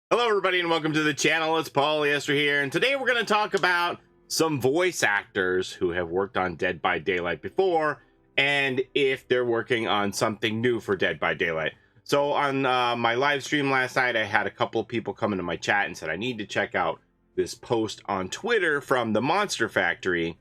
Hello everybody and welcome to the channel. It's Paulie Esther here, and today we're going to talk about some voice actors who have worked on Dead by Daylight before and if they're working on something new for Dead by Daylight. So on my live stream last night, I had a couple of people come into my chat and said I need to check out this post on Twitter from the Monster Factory,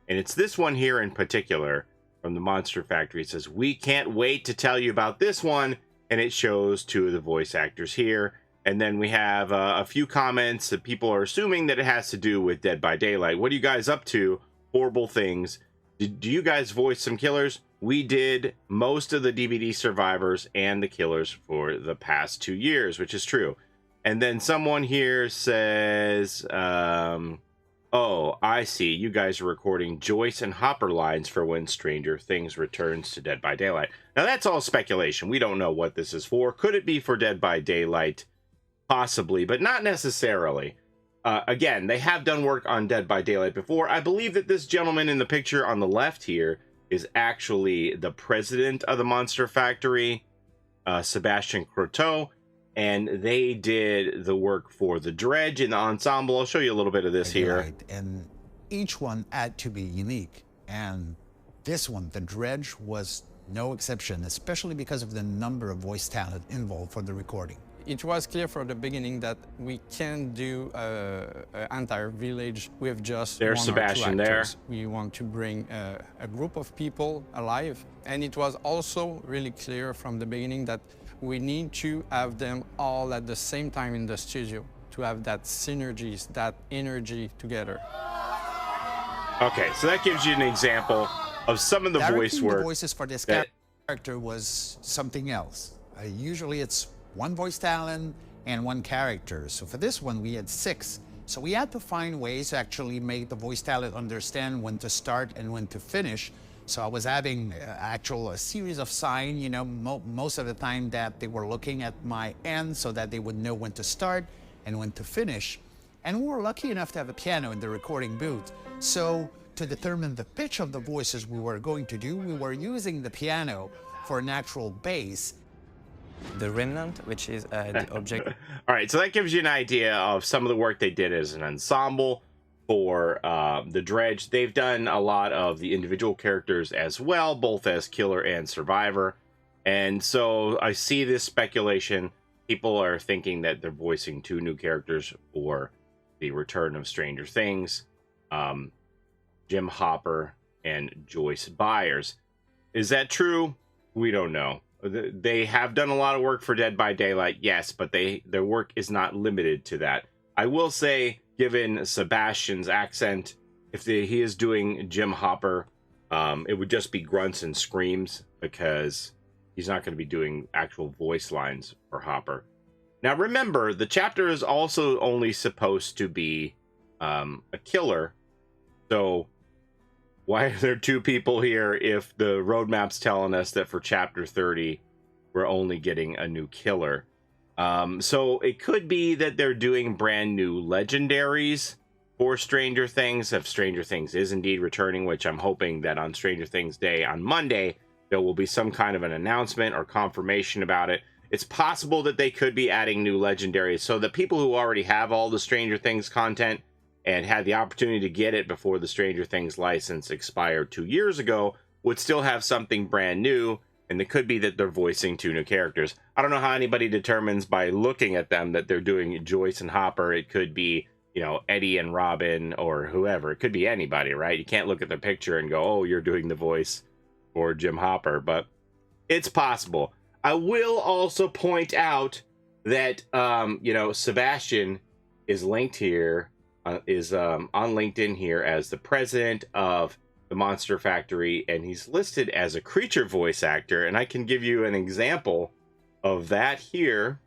and it's this one here in particular from the Monster Factory. It says, "We can't wait to tell you about this one," and it shows two of the voice actors here. And then we have a few comments that people are assuming that it has to do with Dead by Daylight. What are you guys up to? Horrible things. Do you guys voice some killers? We did most of the DBD survivors and the killers for the past 2 years, which is true. And then someone here says, oh, I see. You guys are recording Joyce and Hopper lines for when Stranger Things returns to Dead by Daylight. Now, that's all speculation. We don't know what this is for. Could it be for Dead by Daylight? Possibly, but not necessarily. Again, they have done work on Dead by Daylight before. I believe that this gentleman in the picture on the left here is actually the president of the Monster Factory, Sebastian Croteau, and they did the work for the Dredge in the ensemble. I'll show you a little bit of this here. Right. And each one had to be unique. And this one, the Dredge, was no exception, especially because of the number of voice talent involved for the recording. It was clear from the beginning that we can't do an entire village with just There's one Sebastian or two there. actors. We want to bring a group of people alive. And it was also really clear from the beginning that we need to have them all at the same time in the studio to have that synergies, that energy together. Okay, so that gives you an example of some of the voice work. The voices for this character was something else. Usually it's one voice talent and one character. So for this one, we had 6. So we had to find ways to actually make the voice talent understand when to start and when to finish. So I was having a series of signs, you know, most of the time that they were looking at my end so that they would know when to start and when to finish. And we were lucky enough to have a piano in the recording booth. So to determine the pitch of the voices we were going to do, we were using the piano for a natural bass. The remnant, which is the object. All right, so that gives you an idea of some of the work they did as an ensemble for the Dredge. They've done a lot of the individual characters as well, both as killer and survivor. And so I see this speculation. People are thinking that they're voicing 2 new characters for the return of Stranger Things, Jim Hopper and Joyce Byers. Is that true? We don't know. They have done a lot of work for Dead by Daylight, yes, but their work is not limited to that. I will say, given Sebastian's accent, if he is doing Jim Hopper, it would just be grunts and screams because he's not going to be doing actual voice lines for Hopper. Now remember, the chapter is also only supposed to be a killer, so why are there 2 people here if the roadmap's telling us that for chapter 30 we're only getting a new killer? So it could be that they're doing brand new legendaries for Stranger Things, if Stranger Things is indeed returning, which I'm hoping that on Stranger Things Day on Monday there will be some kind of an announcement or confirmation about it. It's possible that they could be adding new legendaries so that people who already have all the Stranger Things content and had the opportunity to get it before the Stranger Things license expired 2 years ago would still have something brand new, and it could be that they're voicing 2 new characters. I don't know how anybody determines by looking at them that they're doing Joyce and Hopper. It could be, you know, Eddie and Robin or whoever. It could be anybody, right? You can't look at the picture and go, oh, you're doing the voice for Jim Hopper, but it's possible. I will also point out that, you know, Sebastian is linked here, on LinkedIn here as the president of the Monster Factory, and he's listed as a creature voice actor, and I can give you an example of that here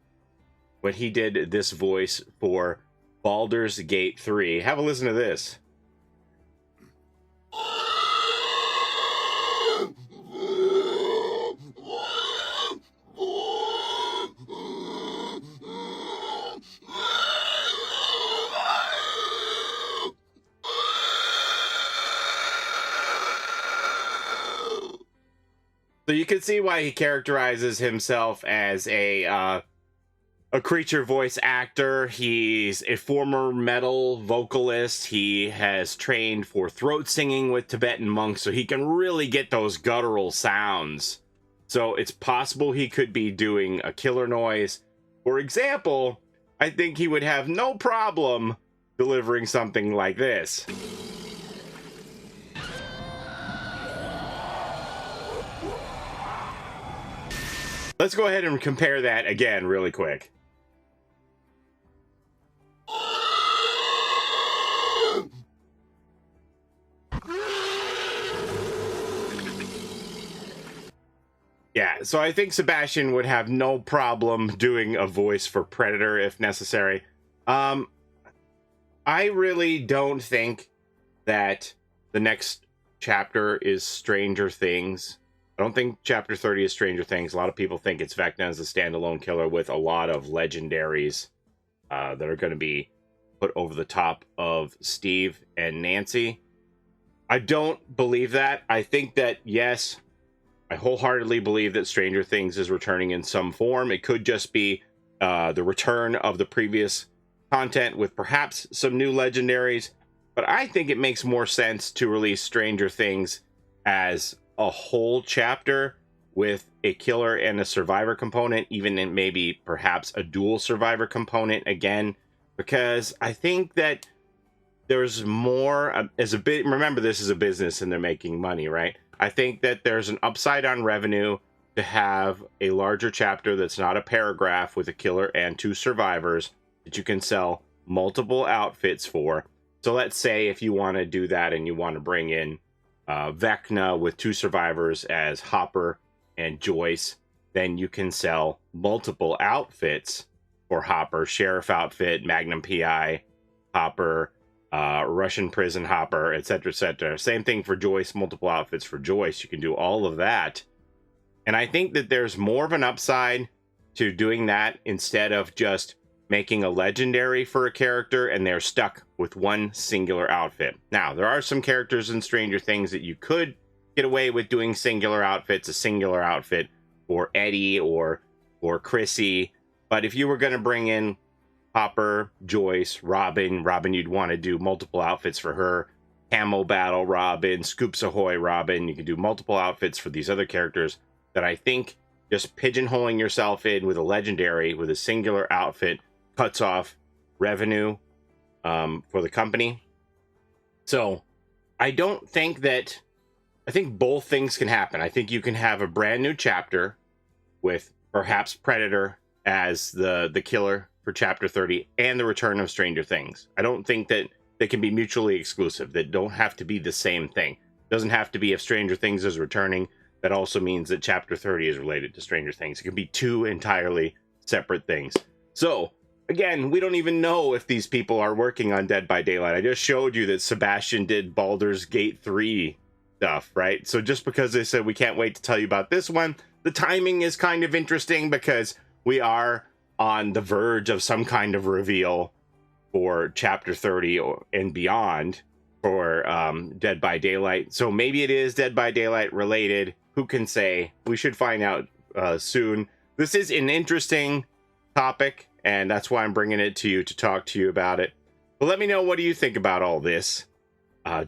when he did this voice for Baldur's Gate 3. Have a listen to this. So you can see why he characterizes himself as a a creature voice actor. He's a former metal vocalist. He has trained for throat singing with Tibetan monks, so he can really get those guttural sounds. So it's possible he could be doing a killer noise. For example, I think he would have no problem delivering something like this. Let's go ahead and compare that again really quick. Yeah, so I think Sebastian would have no problem doing a voice for Predator if necessary. I really don't think that the next chapter is Stranger Things. I don't think Chapter 30 is Stranger Things. A lot of people think it's Vecna as a standalone killer with a lot of legendaries that are going to be put over the top of Steve and Nancy. I don't believe that. I think that, yes, I wholeheartedly believe that Stranger Things is returning in some form. It could just be the return of the previous content with perhaps some new legendaries. But I think it makes more sense to release Stranger Things as a whole chapter with a killer and a survivor component, even in maybe perhaps a dual survivor component again, because I think that there's more remember, this is a business and they're making money, right? I think that there's an upside on revenue to have a larger chapter that's not a paragraph with a killer and 2 survivors that you can sell multiple outfits for. So let's say if you want to do that and you want to bring in Vecna with 2 survivors as Hopper and Joyce, then you can sell multiple outfits for Hopper, Sheriff outfit, Magnum PI, Hopper, Russian prison Hopper, etc., etc. Same thing for Joyce, multiple outfits for Joyce. You can do all of that. And I think that there's more of an upside to doing that instead of just making a legendary for a character and they're stuck with one singular outfit. Now, there are some characters in Stranger Things that you could get away with doing singular outfits, a singular outfit for Eddie or Chrissy. But if you were going to bring in Hopper, Joyce, Robin, you'd want to do multiple outfits for her. Camo Battle Robin, Scoops Ahoy Robin. You can do multiple outfits for these other characters that I think just pigeonholing yourself in with a legendary, with a singular outfit, cuts off revenue for the company. So I don't think that, I think both things can happen. I think you can have a brand new chapter with perhaps Predator as the killer for Chapter 30 and the return of Stranger Things. I don't think that they can be mutually exclusive. They don't have to be the same thing. It doesn't have to be if Stranger Things is returning. That also means that Chapter 30 is related to Stranger Things. It can be 2 entirely separate things. So, again, we don't even know if these people are working on Dead by Daylight. I just showed you that Sebastian did Baldur's Gate 3 stuff, right? So just because they said we can't wait to tell you about this one, the timing is kind of interesting because we are on the verge of some kind of reveal for Chapter 30 and beyond for Dead by Daylight. So maybe it is Dead by Daylight related. Who can say? We should find out soon. This is an interesting topic, and that's why I'm bringing it to you to talk to you about it. But let me know, what do you think about all this?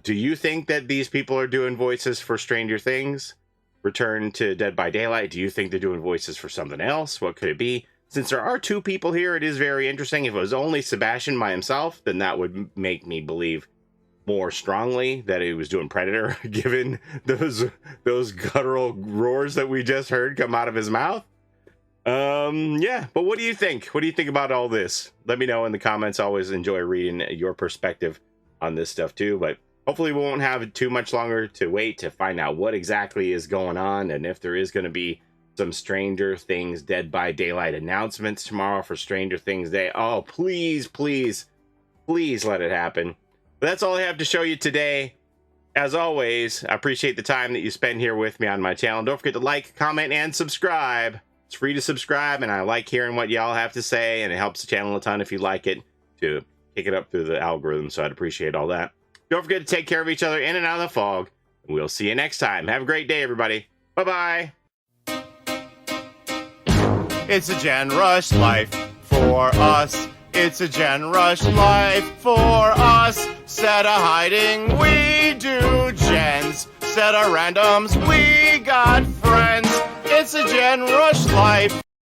Do you think that these people are doing voices for Stranger Things? Return to Dead by Daylight? Do you think they're doing voices for something else? What could it be? Since there are 2 people here, it is very interesting. If it was only Sebastian by himself, then that would make me believe more strongly that he was doing Predator, given those guttural roars that we just heard come out of his mouth. Yeah, but what do you think? What do you think about all this? Let me know in the comments. I always enjoy reading your perspective on this stuff too, but hopefully we won't have too much longer to wait to find out what exactly is going on, and if there is going to be some Stranger Things Dead by Daylight announcements tomorrow for Stranger Things Day. Oh, please, please, please let it happen. But that's all I have to show you today. As always, I appreciate the time that you spend here with me on my channel. Don't forget to like, comment, and subscribe. It's free to subscribe, and I like hearing what y'all have to say, and it helps the channel a ton if you like it to kick it up through the algorithm, so I'd appreciate all that. Don't forget to take care of each other in and out of the fog. We'll see you next time. Have a great day, everybody. Bye-bye. It's a generous life for for us. It's a Gen Rush life for us. Set a hiding, we do gens. Set a randoms, we got friends. It's a Gen Rush life.